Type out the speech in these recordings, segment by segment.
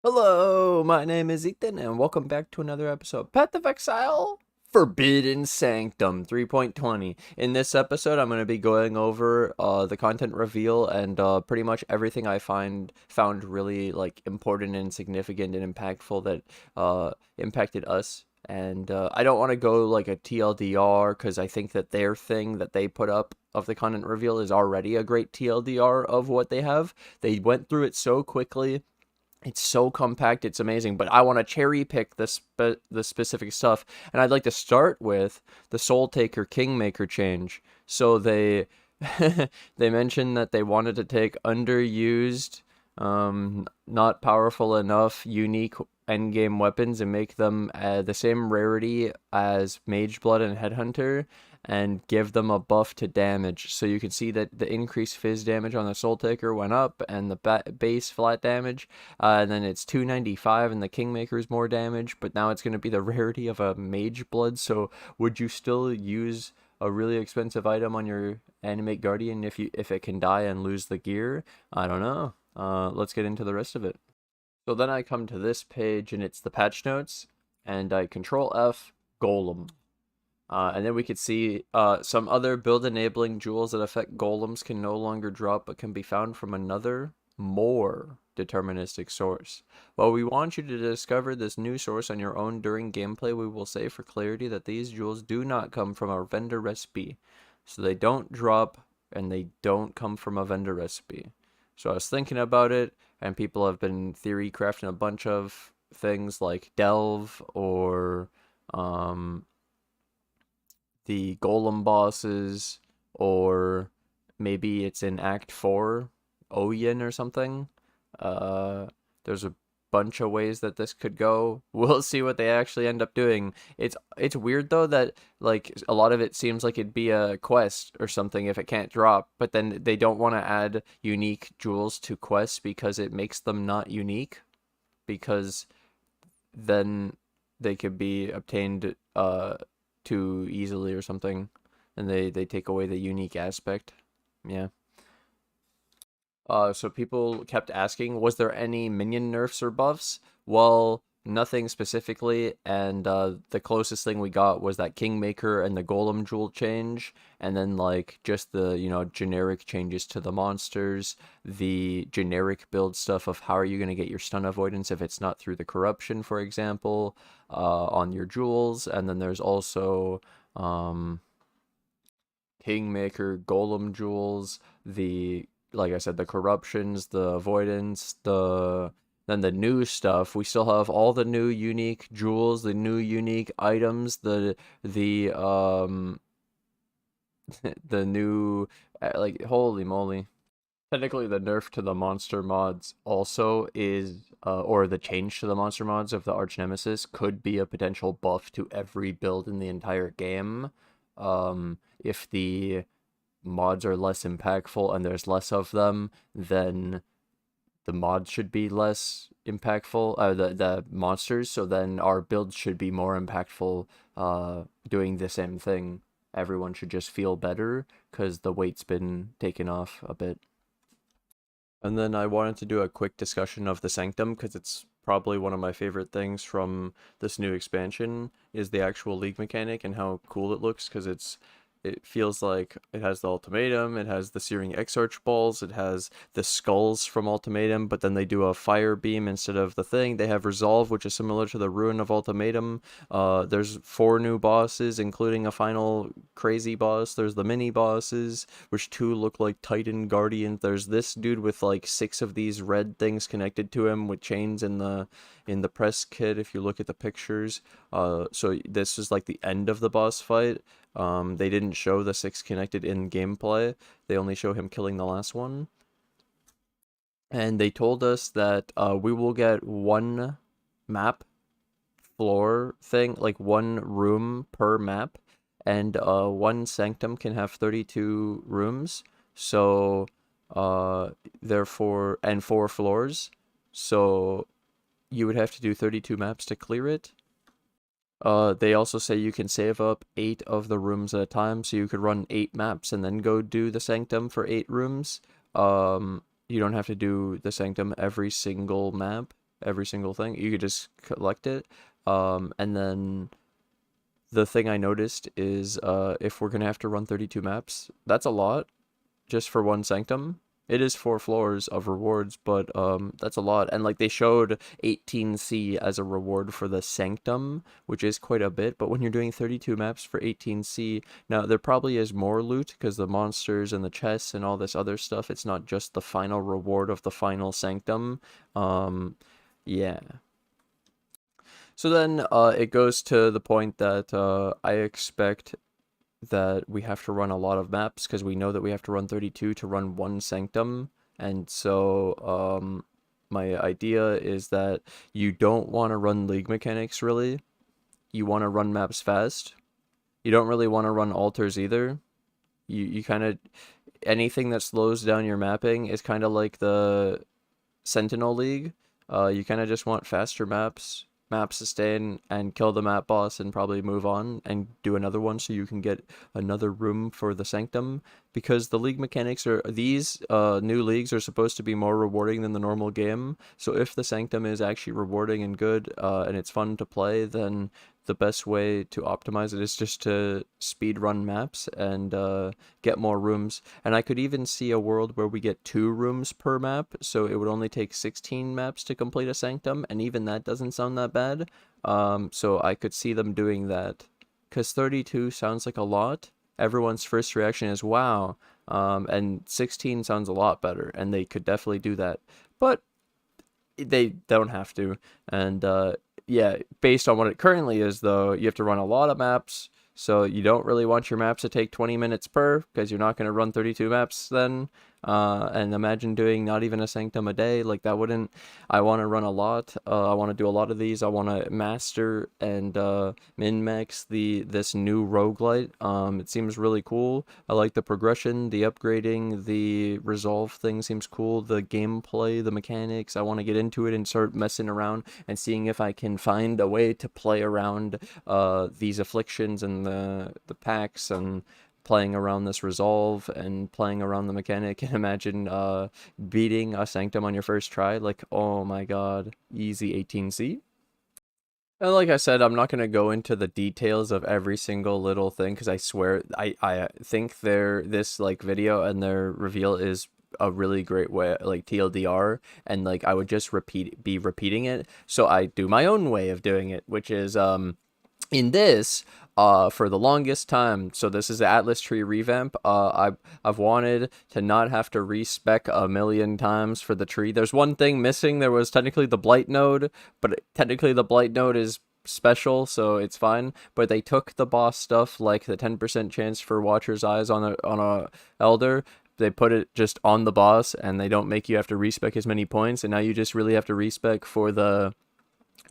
Hello, my name is Ethan, and welcome back to another episode of Path of Exile Forbidden Sanctum 3.20. In this episode, I'm going to be going over the content reveal and pretty much everything I found really important and significant and impactful that impacted us. And I don't want to go like a TLDR because I think that their thing that they put up of the content reveal is already a great TLDR of what they have. They went through it so quickly. It's so compact, it's amazing, but I want to cherry pick the specific stuff, and I'd like to start with the Soul Taker Kingmaker change. So they they mentioned that they wanted to take underused, not powerful enough, unique endgame weapons and make them the same rarity as Mageblood and Headhunter, and give them a buff to damage. So you can see that the increased fizz damage on the Soul Taker went up, and the base flat damage, and then it's 295, and the Kingmaker is more damage, but now it's going to be the rarity of a Mageblood. So would you still use a really expensive item on your Animate Guardian if it can die and lose the gear? I don't know. Let's get into the rest of it. So then I come to this page, and it's the patch notes, and I Control F, Golem. And then we could see some other build enabling jewels that affect golems can no longer drop but can be found from another, more deterministic source. While we want you to discover this new source on your own during gameplay, we will say for clarity that these jewels do not come from our vendor recipe. So they don't drop and they don't come from a vendor recipe. So I was thinking about it, and people have been theory crafting a bunch of things like Delve or the golem bosses, or maybe it's in Act 4, Oyen or something. There's a bunch of ways that this could go. We'll see what they actually end up doing. It's weird though that like a lot of it seems like it'd be a quest or something if it can't drop, but then they don't want to add unique jewels to quests because it makes them not unique, because then they could be obtained too easily or something, and they take away the unique aspect. Yeah. So people kept asking, was there any minion nerfs or buffs? Well, nothing specifically, and the closest thing we got was that Kingmaker and the Golem jewel change, and then like just the, generic changes to the monsters, the generic build stuff of how are you going to get your stun avoidance if it's not through the corruption, for example, on your jewels, and then there's also Kingmaker, Golem jewels, like I said, the corruptions, the avoidance, then the new stuff. We still have all the new unique jewels, the new unique items, the the new like holy moly. Technically, the nerf to the monster mods also is, or the change to the monster mods of the Arch Nemesis could be a potential buff to every build in the entire game. If the mods are less impactful and there's less of them, then the mods should be less impactful, the monsters, so then our builds should be more impactful, doing the same thing. Everyone should just feel better because the weight's been taken off a bit. And then I wanted to do a quick discussion of the Sanctum, because it's probably one of my favorite things from this new expansion, is the actual league mechanic and how cool it looks, because it feels like it has the ultimatum, it has the searing exarch balls, it has the skulls from ultimatum, but then they do a fire beam instead of the thing. They have resolve, which is similar to the ruin of ultimatum. There's 4 new bosses, including a final crazy boss. There's the mini bosses, which 2 look like Titan Guardians. There's this dude with like 6 of these red things connected to him with chains in the press kit if you look at the pictures. So this is like the end of the boss fight. They didn't show the 6 connected in gameplay. They only show him killing the last one. And they told us that we will get 1 map floor thing, like 1 room per map, and 1 sanctum can have 32 rooms. So therefore, and 4 floors. So you would have to do 32 maps to clear it. They also say you can save up 8 of the rooms at a time, so you could run 8 maps and then go do the Sanctum for 8 rooms. You don't have to do the Sanctum every single map. every single thing. You could just collect it. And then the thing I noticed is if we're gonna have to run 32 maps, that's a lot just for one Sanctum. It is 4 floors of rewards, but that's a lot. And like they showed 18C as a reward for the Sanctum, which is quite a bit. But when you're doing 32 maps for 18C, now there probably is more loot because the monsters and the chests and all this other stuff, it's not just the final reward of the final Sanctum. Yeah. So then it goes to the point that I expect that we have to run a lot of maps because we know that we have to run 32 to run one Sanctum. And so my idea is that you don't want to run league mechanics really. You want to run maps fast. You don't really want to run altars either. You kind of, anything that slows down your mapping is kind of like the Sentinel League. You kind of just want faster maps sustain and kill the map boss and probably move on and do another one so you can get another room for the Sanctum, because the league mechanics are, these new leagues are supposed to be more rewarding than the normal game. So if the Sanctum is actually rewarding and good and it's fun to play, then the best way to optimize it is just to speed run maps and get more rooms. And I could even see a world where we get 2 rooms per map, so it would only take 16 maps to complete a Sanctum, and even that doesn't sound that bad. So I could see them doing that, because 32 sounds like a lot. Everyone's first reaction is wow, and 16 sounds a lot better, and they could definitely do that, but they don't have to. And yeah, based on what it currently is, though, you have to run a lot of maps, so you don't really want your maps to take 20 minutes per, because you're not going to run 32 maps then. And imagine doing not even a Sanctum a day, like that wouldn't, I want to run a lot, I want to do a lot of these, I want to master and min-max this new roguelite. It seems really cool. I like the progression, the upgrading, the resolve thing seems cool, the gameplay, the mechanics. I want to get into it and start messing around and seeing if I can find a way to play around these afflictions and the packs, and playing around this resolve and playing around the mechanic. And imagine beating a Sanctum on your first try, like, oh my god, easy 18C. And like I said, I'm not going to go into the details of every single little thing, because I swear I think this like video and their reveal is a really great way, like TLDR, and like I would just be repeating it. So I do my own way of doing it, which is in this, for the longest time, so this is the Atlas Tree revamp, I've wanted to not have to respec a million times for the tree. There's one thing missing. There was technically the Blight node, but technically the Blight node is special, so it's fine. But they took the boss stuff, like the 10% chance for Watcher's Eyes on a Elder, they put it just on the boss, and they don't make you have to respec as many points, and now you just really have to respec for the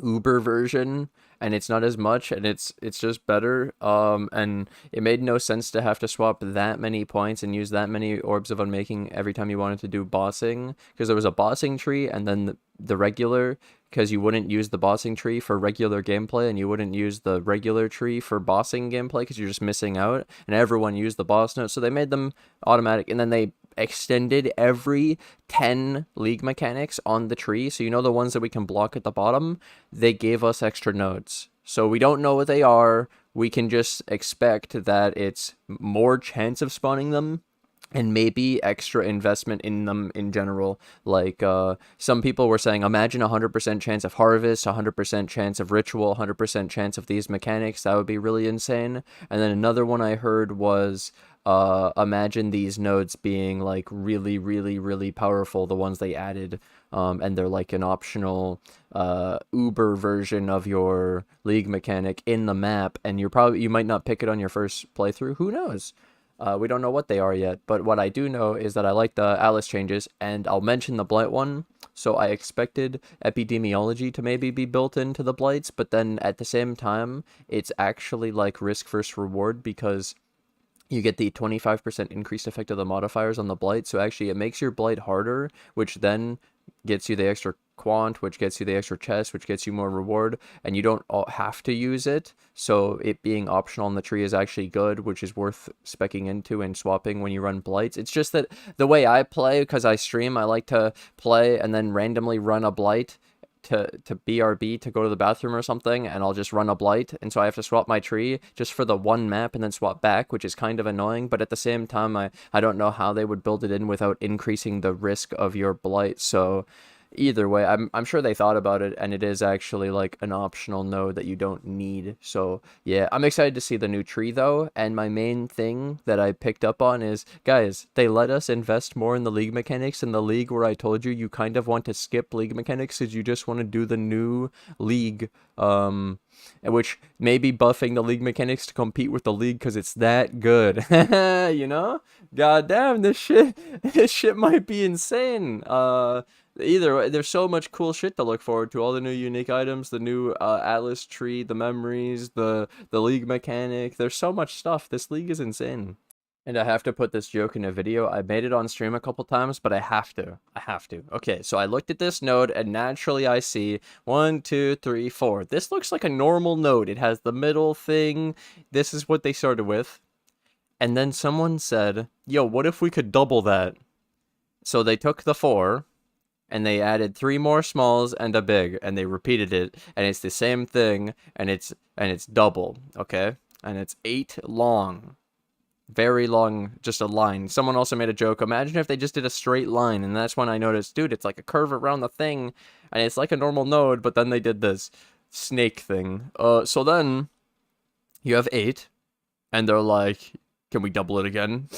Uber version, and it's not as much, and it's just better. And it made no sense to have to swap that many points and use that many orbs of unmaking every time you wanted to do bossing, because there was a bossing tree and then the regular, because you wouldn't use the bossing tree for regular gameplay, and you wouldn't use the regular tree for bossing gameplay because you're just missing out, and everyone used the boss note, so they made them automatic. And then they extended every 10 league mechanics on the tree, so you know the ones that we can block at the bottom, they gave us extra nodes, so we don't know what they are. We can just expect that it's more chance of spawning them, and maybe extra investment in them in general. Like some people were saying, imagine 100% chance of harvest, 100% chance of ritual, 100% chance of these mechanics. That would be really insane. And then another one I heard was imagine these nodes being like really, really, really powerful, the ones they added, and they're like an optional Uber version of your league mechanic in the map, and you might not pick it on your first playthrough. Who knows? We don't know what they are yet, but what I do know is that I like the Atlas changes, and I'll mention the Blight one. So I expected epidemiology to maybe be built into the Blights, but then at the same time, it's actually like risk versus reward, because you get the 25% increased effect of the modifiers on the Blight, so actually it makes your Blight harder, which then gets you the extra quant, which gets you the extra chest, which gets you more reward, and you don't have to use it, so it being optional on the tree is actually good, which is worth specking into and swapping when you run Blights. It's just that the way I play, because I stream, I like to play and then randomly run a Blight to BRB to go to the bathroom or something, and I'll just run a blight, and so I have to swap my tree just for the one map and then swap back, which is kind of annoying, but at the same time, I don't know how they would build it in without increasing the risk of your blight, so either way, I'm sure they thought about it, and it is actually like an optional node that you don't need. So yeah, I'm excited to see the new tree though, and my main thing that I picked up on is, guys, they let us invest more in the league mechanics in the league where I told you kind of want to skip league mechanics because you just want to do the new league, which may be buffing the league mechanics to compete with the league because it's that good. You know? God damn, this shit might be insane. Either way, there's so much cool shit to look forward to. All the new unique items, the new Atlas tree, the memories, the league mechanic. There's so much stuff. This league is insane. And I have to put this joke in a video. I made it on stream a couple times, but I have to. Okay, so I looked at this node, and naturally I see 1, 2, 3, 4. This looks like a normal node. It has the middle thing. This is what they started with. And then someone said, yo, what if we could double that? So they took the 4... and they added 3 more smalls and a big, and they repeated it, and it's the same thing, and it's double, okay? And it's 8 long. Very long, just a line. Someone also made a joke, imagine if they just did a straight line, and that's when I noticed, dude, it's like a curve around the thing, and it's like a normal node, but then they did this snake thing. So then, you have 8, and they're like, can we double it again?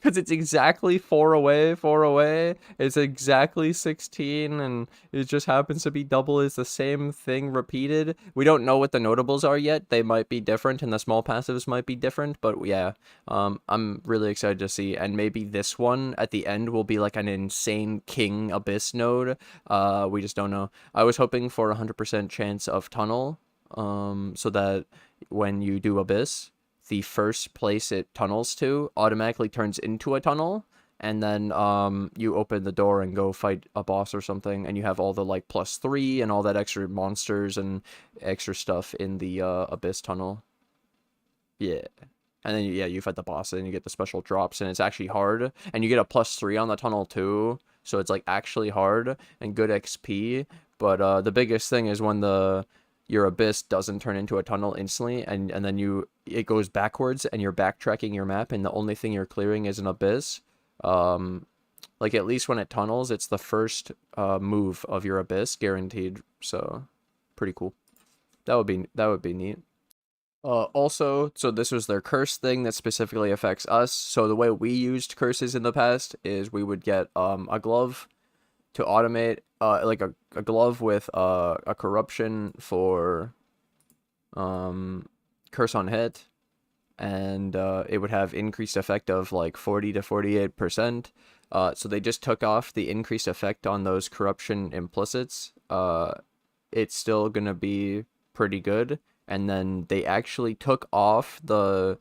Because it's exactly 4 away, it's exactly 16, and it just happens to be double is the same thing repeated. We don't know what the notables are yet. They might be different, and the small passives might be different, but yeah, I'm really excited to see, and maybe this one at the end will be like an insane King Abyss node. We just don't know. I was hoping for a 100% chance of tunnel, so that when you do Abyss, the first place it tunnels to automatically turns into a tunnel, and then you open the door and go fight a boss or something, and you have all the like +3 and all that extra monsters and extra stuff in the Abyss tunnel. Yeah. And then yeah, you fight the boss and you get the special drops, and it's actually hard, and you get a +3 on the tunnel too, so it's like actually hard and good XP. But the biggest thing is when your Abyss doesn't turn into a tunnel instantly, and then it goes backwards, and you're backtracking your map, and the only thing you're clearing is an Abyss. Like at least when it tunnels, it's the first move of your Abyss guaranteed. So pretty cool. That would be neat. Also, so this was their curse thing that specifically affects us. So the way we used curses in the past is we would get a glove to automate, like a glove with a corruption for curse on hit, and it would have increased effect of like 40 to 48%. So they just took off the increased effect on those corruption implicits. It's still gonna be pretty good, and then they actually took off the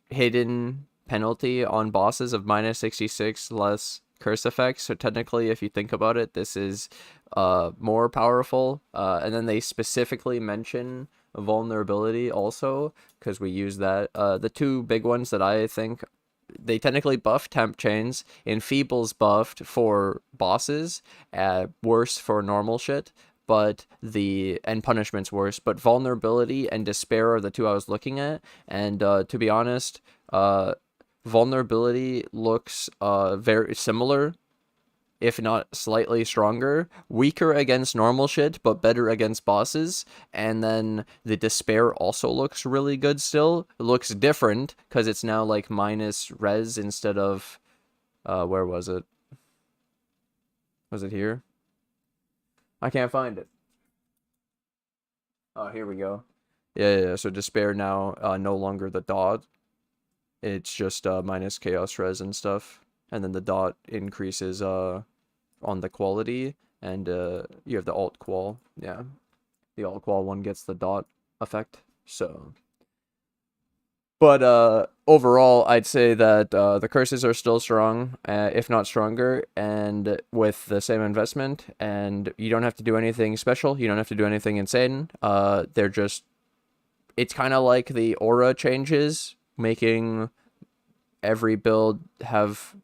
hidden penalty on bosses of -66 less curse effects. So technically, if you think about it, this is more powerful. And then they specifically mention vulnerability also, because we use that. The 2 big ones that I think they technically buffed temp chains, enfeebles buffed for bosses, worse for normal shit, but and punishment's worse, but vulnerability and despair are the 2 I was looking at, and to be honest, vulnerability looks very similar, if not slightly stronger, weaker against normal shit, but better against bosses. And then the despair also looks really good still. It looks different, because it's now like minus res instead of, where was it? Was it here? I can't find it. Oh, here we go. Yeah, so despair now, no longer the dot. It's just minus chaos res and stuff, and then the dot increases on the quality, and you have the alt qual. Yeah, the alt qual one gets the dot effect. So, but overall, I'd say that the curses are still strong, if not stronger, and with the same investment, and you don't have to do anything special. You don't have to do anything insane. They're just, it's kind of like the aura changes, making every build have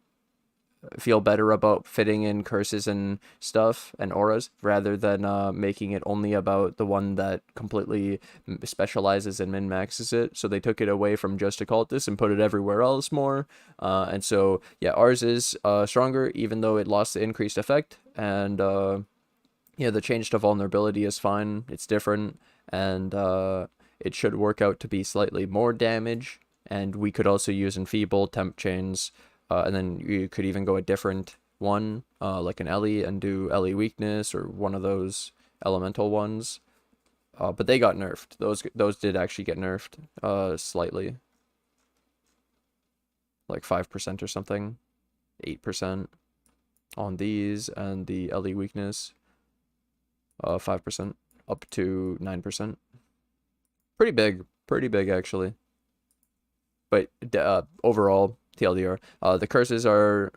feel better about fitting in curses and stuff and auras rather than making it only about the one that completely specializes and min-maxes it. So they took it away from just occultists and put it everywhere else more. And so yeah, ours is stronger even though it lost the increased effect. And yeah, the change to vulnerability is fine. It's different, and it should work out to be slightly more damage. And we could also use enfeeble temp chains, and then you could even go a different one, like an Ellie, and do Ellie weakness or one of those elemental ones. But they got nerfed. Those did actually get nerfed, slightly, like 5% or something, 8% on these, and the Ellie weakness. 5% up to 9%. Pretty big actually. But overall, TLDR, the curses are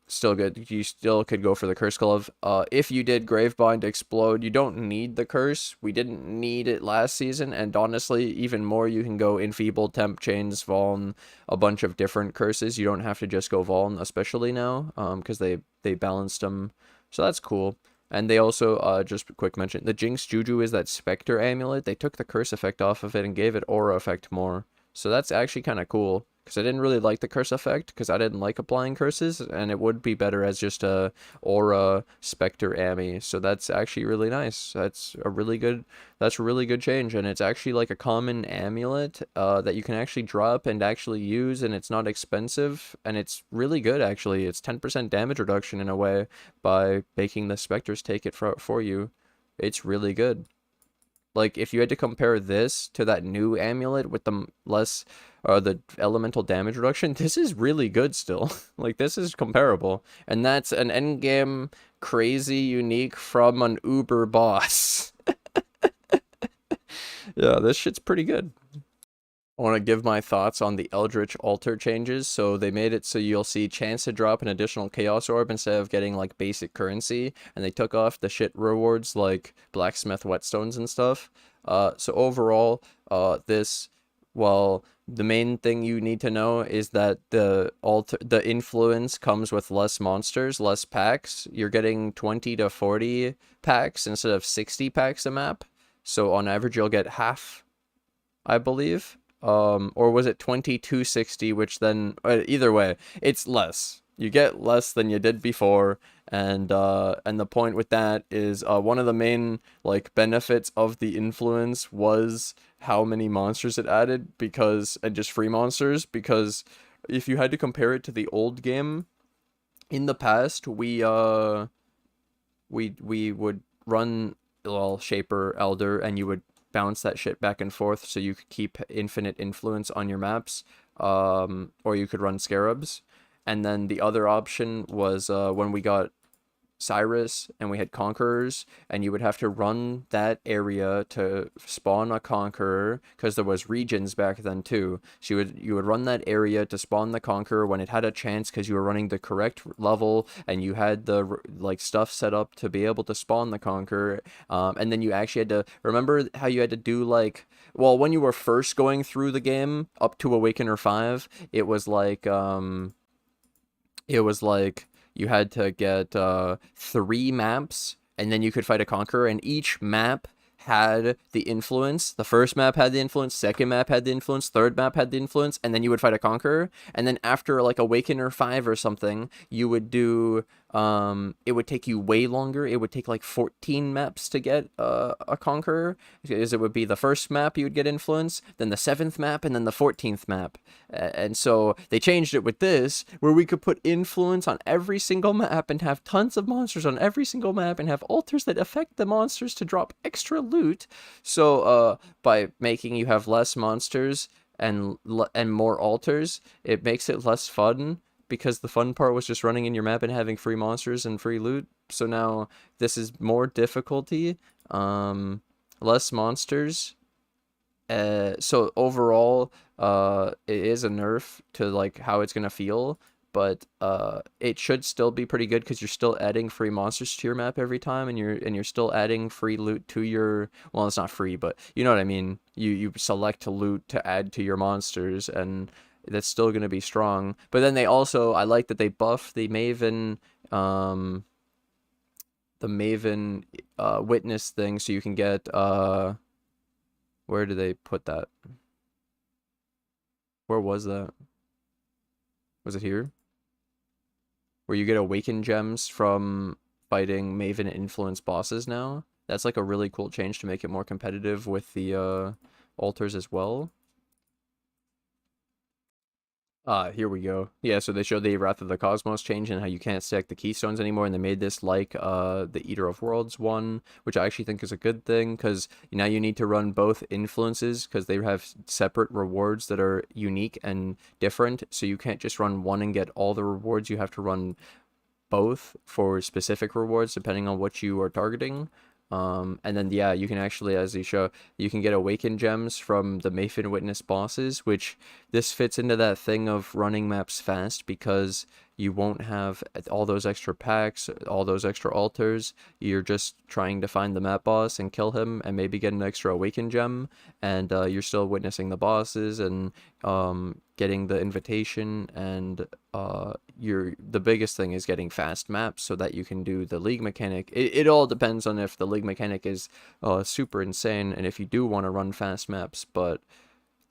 still good. You still could go for the curse glove. If you did Gravebind Explode, you don't need the curse. We didn't need it last season, and honestly, even more, you can go Enfeeble, Temp Chains, Vuln, a bunch of different curses. You don't have to just go Vuln, especially now, because they balanced them, so that's cool. And they also, just a quick mention, the Jinx Juju is that Spectre amulet. They took the curse effect off of it and gave it aura effect more. So that's actually kind of cool. Because I didn't really like the curse effect, because I didn't like applying curses, and it would be better as just a aura Spectre Ammy. So that's actually really nice. That's a really good change, and it's actually like a common amulet that you can actually drop and actually use, and it's not expensive, and it's really good actually. It's 10% damage reduction in a way by making the Spectres take it for you. It's really good. Like, if you had to compare this to that new amulet with the the elemental damage reduction, this is really good still. Like, this is comparable. And that's an endgame crazy unique from an Uber boss. Yeah, this shit's pretty good. I want to give my thoughts on the Eldritch altar changes. So they made it so you'll see chance to drop an additional Chaos Orb instead of getting like basic currency, and they took off the shit rewards like blacksmith whetstones and stuff. So overall, well, the main thing you need to know is that the influence comes with less monsters, less packs. You're getting 20 to 40 packs instead of 60 packs a map. So on average, you'll get half, I believe. Or was it 2260, which then, either way, it's less. You get less than you did before, and the point with that is, one of the main, like, benefits of the influence was how many monsters it added, and just free monsters, because if you had to compare it to the old game, in the past, we would run, well, Shaper, Elder, and you would bounce that shit back and forth so you could keep infinite influence on your maps, or you could run Scarabs. And then the other option was when we got Cyrus and we had Conquerors, and you would have to run that area to spawn a Conqueror, because there was regions back then too. So you would run that area to spawn the Conqueror when it had a chance, because you were running the correct level and you had the like stuff set up to be able to spawn the Conqueror. And then you actually had to remember how you had to do, like, well, when you were first going through the game up to Awakener 5, it was like you had to get 3 maps, and then you could fight a Conqueror, and each map had the influence. The first map had the influence, second map had the influence, third map had the influence, and then you would fight a Conqueror. And then after, like, Awakener 5 or something, you would do, it would take you way longer. It would take, like, 14 maps to get a Conqueror, because it would be the first map you would get influence, then the 7th map, and then the 14th map. And so they changed it with this, where we could put influence on every single map and have tons of monsters on every single map and have altars that affect the monsters to drop extra loot. So by making you have less monsters and more altars, it makes it less fun, because the fun part was just running in your map and having free monsters and free loot. So now this is more difficulty, less monsters. So overall, it is a nerf to, like, how it's gonna feel, but it should still be pretty good, because you're still adding free monsters to your map every time, and you're still adding free loot to your, well, it's not free, but you know what I mean. You select loot to add to your monsters, and that's still going to be strong. But then they also, I like that they buff the Maven, witness thing, so you can get, where do they put that? Where was that? Was it here? Where you get awakened gems from fighting Maven influence bosses now. That's like a really cool change to make it more competitive with the altars as well. Here we go. Yeah, so they showed the Wrath of the Cosmos change and how you can't stack the keystones anymore, and they made this like the Eater of Worlds one, which I actually think is a good thing, because now you need to run both influences, because they have separate rewards that are unique and different, so you can't just run one and get all the rewards. You have to run both for specific rewards depending on what you are targeting. And then, yeah, you can actually, as they show, you can get awakened gems from the Maven Witness bosses, which this fits into that thing of running maps fast, because you won't have all those extra packs, all those extra altars. You're just trying to find the map boss and kill him and maybe get an extra awakened gem, and you're still witnessing the bosses and getting the invitation, and the biggest thing is getting fast maps so that you can do the league mechanic. It all depends on if the league mechanic is super insane and if you do want to run fast maps, but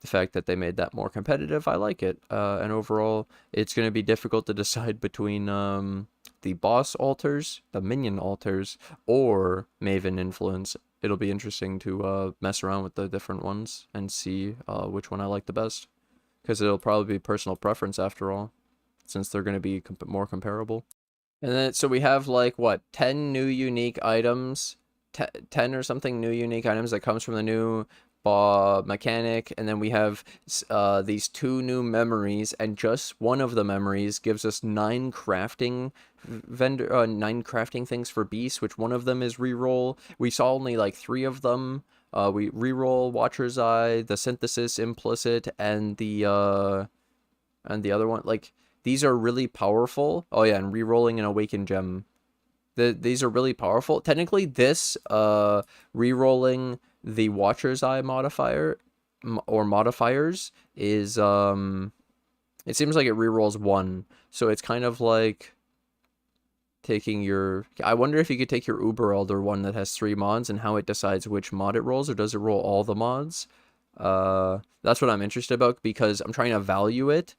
the fact that they made that more competitive, I like it. And overall, it's going to be difficult to decide between the boss altars, the minion altars, or Maven influence. It'll be interesting to mess around with the different ones and see which one I like the best, because it'll probably be personal preference after all, since they're going to be more comparable. And then, so we have like, what, 10 new unique items, 10 or something new unique items that comes from the new mechanic, and then we have these 2 new memories, and just one of the memories gives us 9 crafting things for beasts, which one of them is reroll. We saw only like 3 of them. We reroll Watcher's Eye, the synthesis implicit, and the other one. Like, these are really powerful. Oh yeah, and rerolling an awakened gem. These are really powerful. Technically, this rerolling the Watcher's Eye modifier or modifiers is it seems like it rerolls 1, so it's kind of like taking your, I wonder if you could take your Uber Elder one that has 3 mods and how it decides which mod it rolls, or does it roll all the mods? That's what I'm interested about, because I'm trying to value it.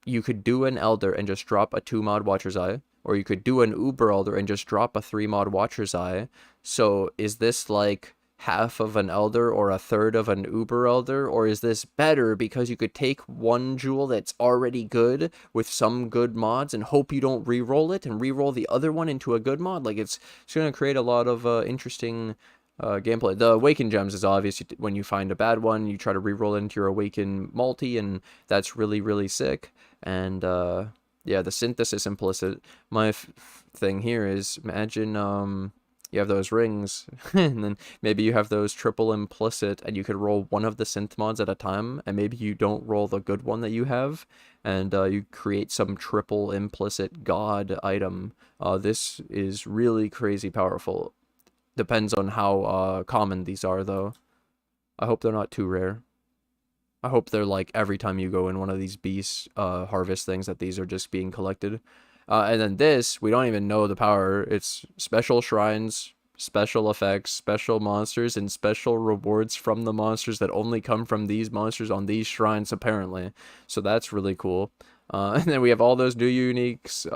You could do an Elder and just drop a 2 mod Watcher's Eye, or you could do an Uber Elder and just drop a 3 mod Watcher's Eye. So is this like half of an Elder or a third of an Uber Elder, or is this better because you could take one jewel that's already good with some good mods and hope you don't re-roll it and re-roll the other one into a good mod? Like, it's going to create a lot of interesting gameplay. The Awaken Gems is obvious. When you find a bad one, you try to re-roll it into your Awaken multi, and that's really, really sick. And yeah, the synthesis implicit. My thing here is, imagine you have those rings, and then maybe you have those triple implicit, and you could roll one of the synth mods at a time, and maybe you don't roll the good one that you have, and you create some triple implicit god item. This is really crazy powerful. Depends on how common these are, though. I hope they're not too rare. I hope they're like every time you go in one of these beast harvest things that these are just being collected. And then this, we don't even know the power. It's special shrines, special effects, special monsters, and special rewards from the monsters that only come from these monsters on these shrines, apparently. So that's really cool. And then we have all those new uniques,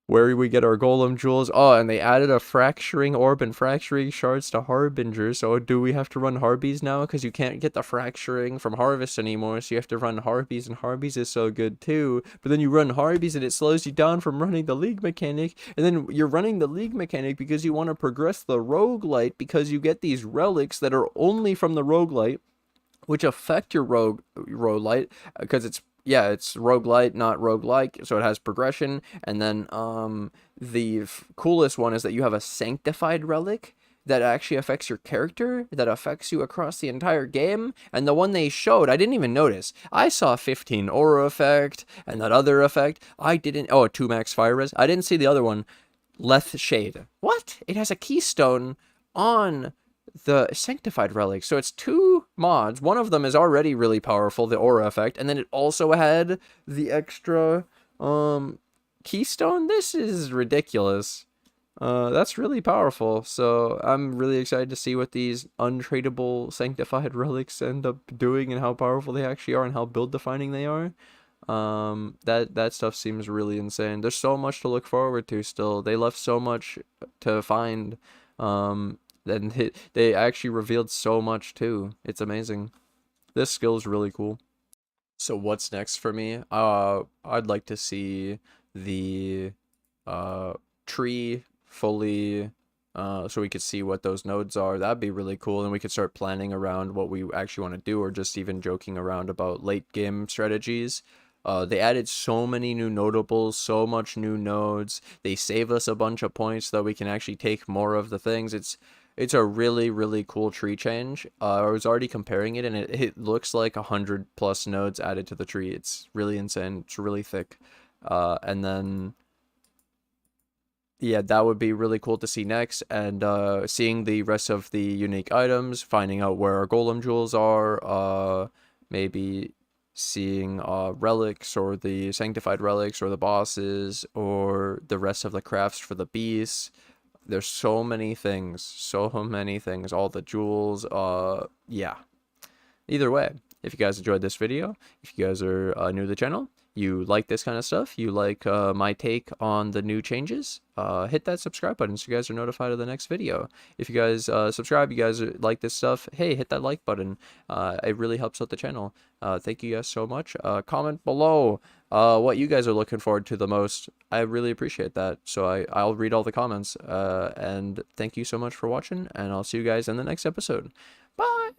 where we get our Golem jewels. Oh, and they added a fracturing orb and fracturing shards to Harbinger. So do we have to run Harbies now? Because you can't get the fracturing from Harvest anymore, so you have to run Harbies, and Harbies is so good too. But then you run Harbies and it slows you down from running the League mechanic. And then you're running the League mechanic because you want to progress the roguelite, because you get these relics that are only from the roguelite, which affect your roguelite, because it's, yeah, it's roguelite, not roguelike, so it has progression. And then the coolest one is that you have a sanctified relic that actually affects your character, that affects you across the entire game. And the one they showed, I didn't even notice. I saw 15 aura effect and that other effect. I didn't, oh, 2 max fire res. I didn't see the other one, Leth Shade. What? It has a keystone on the sanctified relics. So it's 2 mods. One of them is already really powerful, the aura effect, and then it also had the extra keystone. This is ridiculous. That's really powerful. So I'm really excited to see what these untradeable sanctified relics end up doing and how powerful they actually are and how build defining they are. That stuff seems really insane. There's so much to look forward to still. They left so much to find. And they actually revealed so much too. It's amazing. This skill is really cool. So what's next for me? I'd like to see the tree fully, so we could see what those nodes are. That'd be really cool, and we could start planning around what we actually want to do, or just even joking around about late game strategies. They added so many new notables, so much new nodes. They save us a bunch of points so that we can actually take more of the things. It's a really, really cool tree change. I was already comparing it, and it looks like 100+ nodes added to the tree. It's really insane. It's really thick. And then, yeah, that would be really cool to see next. And seeing the rest of the unique items, finding out where our golem jewels are, maybe seeing relics, or the sanctified relics, or the bosses, or the rest of the crafts for the beasts. There's so many things, all the jewels. Yeah, either way, if you guys enjoyed this video, if you guys are new to the channel, you like this kind of stuff, you like my take on the new changes, hit that subscribe button so you guys are notified of the next video. If you guys subscribe, you guys like this stuff, hey, hit that like button. It really helps out the channel. Thank you guys so much. Comment below what you guys are looking forward to the most. I really appreciate that. So I'll read all the comments. And thank you so much for watching, and I'll see you guys in the next episode. Bye!